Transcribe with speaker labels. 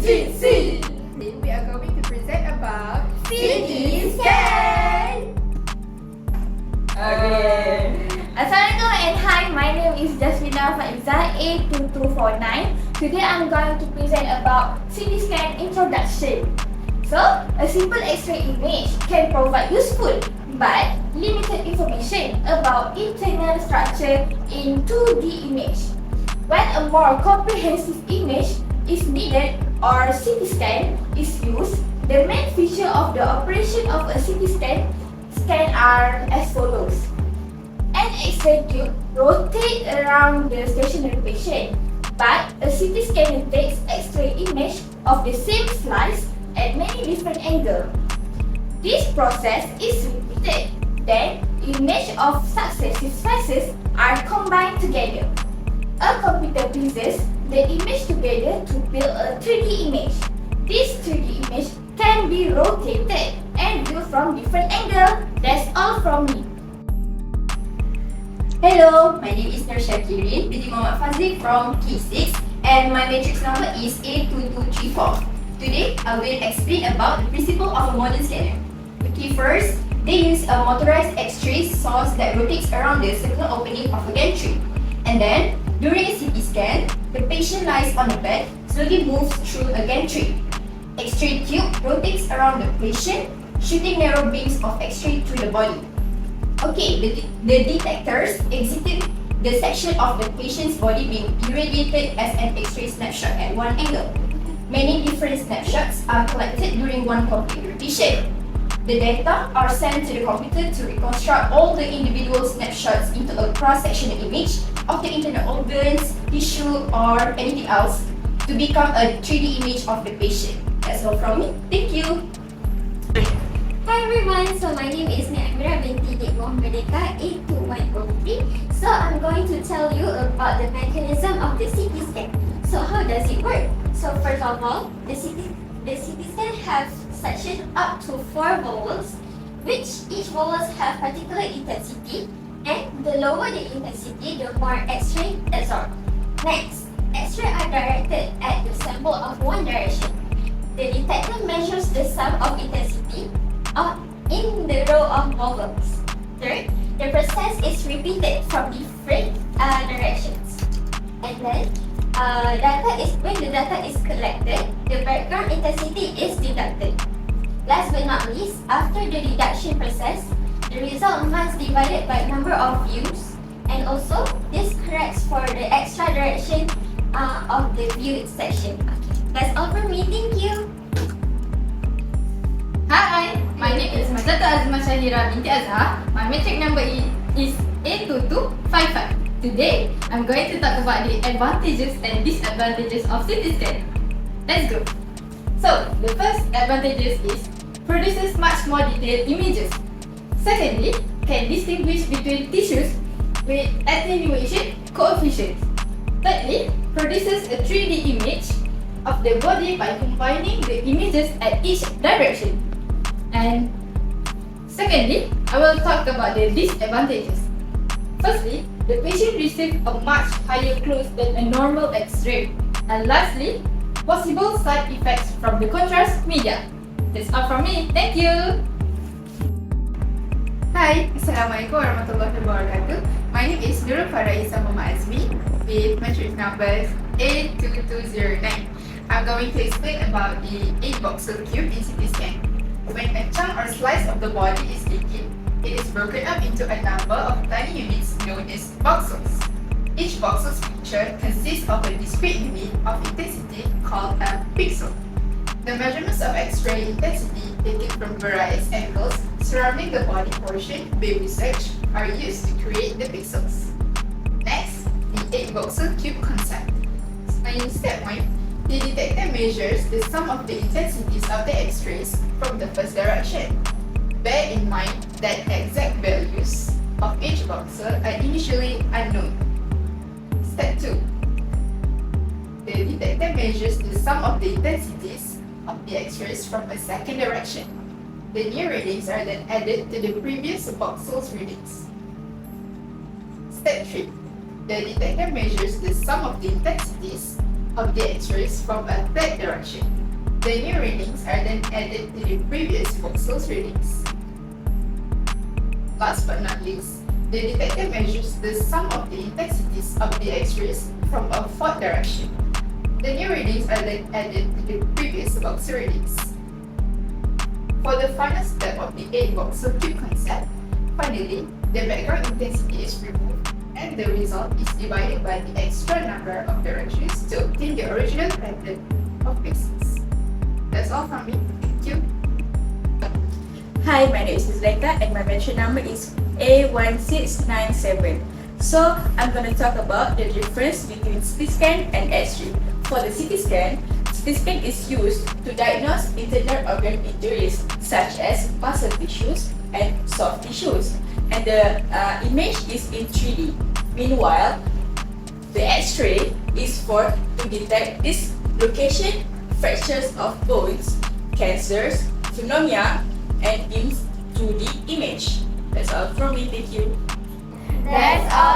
Speaker 1: Siti. We are going to present about
Speaker 2: Siti scan.
Speaker 1: Okay.
Speaker 2: Assalamualaikum and hi, my name is Jazlina Faizah A2203. Today I'm going to present about Siti scan introduction. So, a simple X-ray image can provide useful but limited information about internal structure in 2D image. When a more comprehensive image is needed or CT scan is used, the main feature of the operation of a CT scan are as follows. An X-ray tube rotates around the stationary patient, but a CT scanner takes X-ray image of the same slice at many different angles. This process is repeated, then image of successive slices are combined together. A computer pieces the image together to build a 3D image. This 3D image can be rotated and viewed from different angles. That's all from me.
Speaker 3: Hello, my name is Syakirin, binti Fazeli from K6 and my matrix number is A2234. Today, I will explain about the principle of a modern scanner. Okay, first, they use a motorized X-ray source that rotates around the circular opening of a gantry. And then, during a CT scan, the patient lies on a bed, slowly moves through a gantry. X-ray tube rotates around the patient, shooting narrow beams of X-ray through the body. Okay, the detectors exited the section of the patient's body being irradiated as an X-ray snapshot at one angle. Many different snapshots are collected during one complete rotation. The data are sent to the computer to reconstruct all the individual snapshots into a cross-sectional image of the internal organs, tissue, or anything else to become a 3D image of the patient. That's all from me. Thank you.
Speaker 4: Hi everyone, so my name is Nik Ameera binti Nik Mohamerdeka A2103. So I'm going to tell you about the mechanism of the CT scan. So how does it work? So first of all, the CT scan have section up to 4 vowels, which each vowels have particular intensity, and the lower the intensity, the more X-ray absorbed. Next, X-ray are directed at the sample of one direction. The detector measures the sum of intensity in the row of vowels. Third, the process is repeated from different directions. And then, when the data is collected, the background intensity is deducted. Last but not least, after the deduction process, the result must be divided by number of views, and also this corrects for the extra direction of the viewed section. Okay, that's all from me. Thank you.
Speaker 5: Hi, my name is Maizatul Shahira binti Azhar. My matrix number is A2255. Today, I'm going to talk about the advantages and disadvantages of CT scan. Let's go. So, the first advantages is produces much more detailed images. Secondly, can distinguish between tissues with attenuation coefficients. Thirdly, produces a 3D image of the body by combining the images at each direction. And secondly, I will talk about the disadvantages. Firstly, the patient receives a much higher close than a normal X-ray. And lastly, possible side effects from the contrast media. That's all from me. Thank you.
Speaker 1: Hi, Assalamualaikum warahmatullahi wabarakatuh. My name is Nurul Farahizzah Azmi with matrix numbers A2209. I'm going to explain about the 8-voxel cube in CT scan. When a chunk or slice of the body is taken, it is broken up into a number of tiny units known as voxels. Each voxel's picture consists of a discrete unit of intensity called a pixel. The measurements of X-ray intensity taken from various angles surrounding the body portion by research are used to create the pixels. Next, the 8-voxel cube concept. In step 1, the detector measures the sum of the intensities of the X-rays from the first direction. Bear in mind that exact values of each voxel are initially unknown. Step 2. The detector measures the sum of the intensities of the X-rays from a second direction. The new readings are then added to the previous voxel's readings. Step 3. The detector measures the sum of the intensities of the X-rays from a third direction. The new readings are then added to the previous voxel's readings. Last but not least, the detector measures the sum of the intensities of the X-rays from a fourth direction. The new readings are then added to the previous voxel readings. For the final step of the 8-voxel cube concept, finally, the background intensity is removed and the result is divided by the extra number of directions to obtain the original pattern of pixels. That's all from me. Thank you.
Speaker 6: Hi, my name is Zulaikha and my metric number is A1697. So, I'm going to talk about the difference between CT scan and X-ray. For the CT scan is used to diagnose internal organ injuries such as muscle tissues and soft tissues, and the image is in 3D. Meanwhile, the X-ray is for to detect dislocation, fractures of bones, cancers, pneumonia, and in 2D image. That's all from me. Thank you.
Speaker 2: That's all